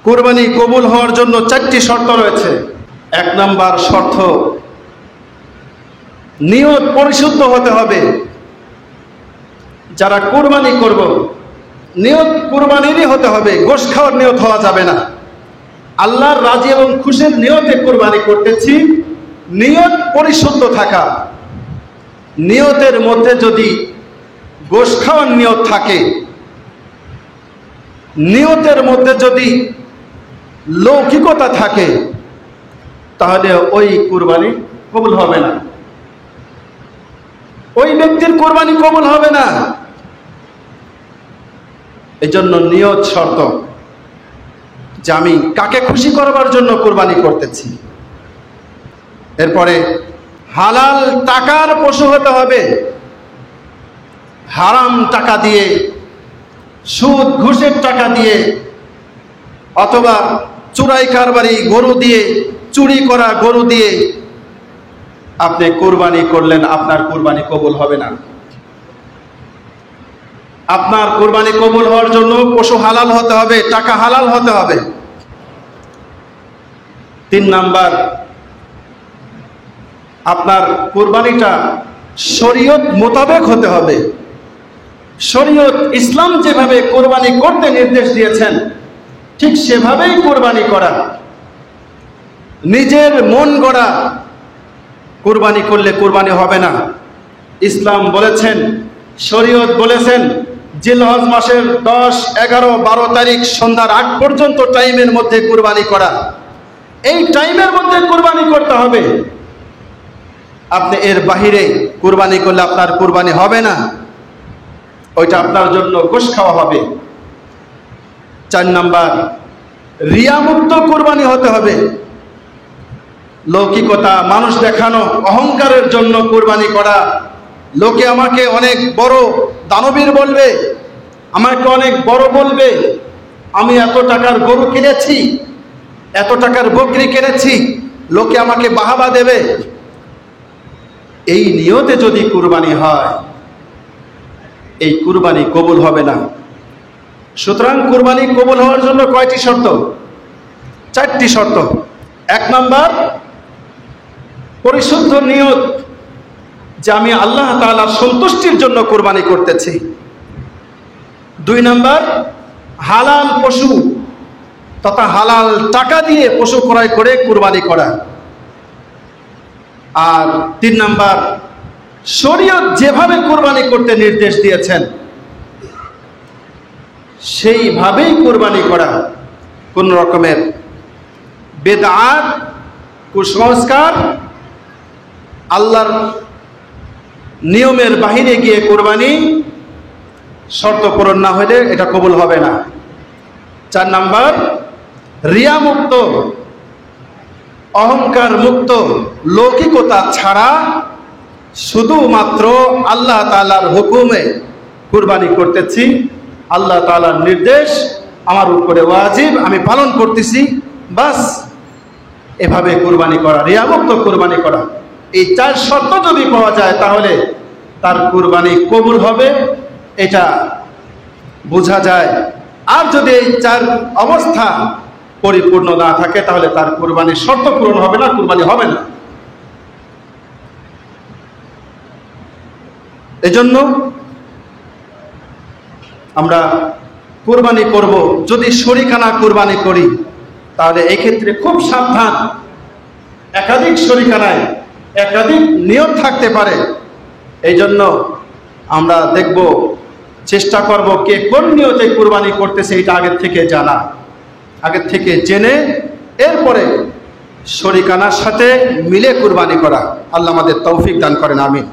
কুরবানি কবুল হওয়ার জন্য 4টি শর্ত রয়েছে। 1 নাম্বার শর্ত, নিয়ত পরিশুদ্ধ হতে হবে। যারা কুরবানি করব, নিয়ত কুরবানিরই হতে হবে, গোশত খাওয়ার নিয়ত হওয়া যাবে না। আল্লাহর রাজি এবং খুশির নিয়তে কুরবানি করতেছি, নিয়ত পরিশুদ্ধ থাকা। নিয়তের মধ্যে যদি গোশত খাওয়ার নিয়ত থাকে, নিয়তের মধ্যে যদি লৌকিকতা থাকে, তাহলে ওই কুরবানি কবুল হবে না, ওই ব্যক্তির কুরবানি কবুল হবে না। এজন্য নিয়ত শর্ত, যে আমি কাকে খুশি করবার জন্য কুরবানি করতেছি। এরপরে হালাল টাকার পশু হতে হবে। হারাম টাকা দিয়ে, সুদ ঘুষের টাকা দিয়ে, অথবা চুরাই কারবারি গরু দিয়ে, চুরি করা গরু দিয়ে আপনি কুরবানি করলেন, আপনার কুরবানি কবুল হবে না। আপনার কুরবানি কবুল হওয়ার জন্য পশু হালাল হতে হবে, টাকা হালাল হতে হবে। 3 নাম্বার, আপনার কুরবানিটা শরীয়ত মোতাবেক হতে হবে। শরীয়ত ইসলাম যেভাবে কুরবানি করতে নির্দেশ দিয়েছেন, ঠিক সেভাবেই কুরবানি করা। নিজের মন গড়া কুরবানি করলে কুরবানি হবে না। ইসলাম বলেছেন, শরীয়ত বলেছেন, জিলহজ মাসের 10, 11, 12 তারিখ সন্ধ্যার আগ পর্যন্ত টাইমের মধ্যে কুরবানি করা। এই টাইমের মধ্যে কুরবানি করতে হবে। আপনি এর বাহিরে কুরবানি করলে আপনার কুরবানি হবে না, ওইটা আপনার জন্য গোশত খাওয়া হবে। 4 নাম্বার, রিয়ামুক্ত কুরবানি হতে হবে। লৌকিকতা, মানুষ দেখানো, অহংকারের জন্য কুরবানি করা, লোকে আমাকে অনেক বড় দানবীর বলবে, আমাকে অনেক বড় বলবে, আমি এত টাকার গরু কিনেছি, এত টাকার বকরি কিনেছি, লোকে আমাকে বাহাবা দেবে, এই নিয়তে যদি কুরবানি হয়, এই কুরবানি কবুল হবে না। সুতরাং কুরবানি কবুল হওয়ার জন্য কয়টি শর্ত? 4টি শর্ত। 1 নাম্বার, পরিশুদ্ধ নিয়ত, যে আমি আল্লাহ তাআলার সন্তুষ্টির জন্য কুরবানি করতেছি। 2 নাম্বার, হালাল পশু তথা হালাল টাকা দিয়ে পশু ক্রয় করে কুরবানি করা। আর 3 নাম্বার, শরীয়ত যেভাবে কুরবানি করতে নির্দেশ দিয়েছেন সেইভাবেই কুরবানি করা। কোন রকমের বেদআত, কুসংস্কার, আল্লাহর নিয়মের বাহিরে গিয়ে কুরবানি শর্ত পূরণ না হলে এটা কবুল হবে না। 4 নাম্বার, রিয়া মুক্ত, অহংকার মুক্ত, লৌকিকতা ছাড়া শুধুমাত্র আল্লাহ তাআলার হুকুমে কুরবানি করতেছি, আল্লাহ তাআলার নির্দেশ আমার উপরে ওয়াজিব, আমি পালন করতেছি, বাস এভাবে কুরবানি করা, রিয়া মুক্ত কুরবানি করা। এই 4 শর্ত যদি পাওয়া যায় তাহলে তার কুরবানি কবুল হবে, এটা বোঝা যায়। আর যদি এই 4 অবস্থা পরিপূর্ণ না থাকে তাহলে তার কুরবানির শর্ত পূরণ হবে না, কুরবানি হবে না। এজন্য আমরা কুরবানি করব, যদি শরীকানা কুরবানি করি তাহলে এই ক্ষেত্রে খুব সাবধান। একাধিক শরীকানায় একাধিক নিয়ত থাকতে পারে। এই জন্য আমরা দেখব, চেষ্টা করব কে কোন নিয়তে কুরবানি করতেছে এটা আগের থেকে জানা, আগের থেকে জেনে এরপরে শরীকানার সাথে মিলে কুরবানি করা। আল্লাহ আমাদের তৌফিক দান করেন, আমিন।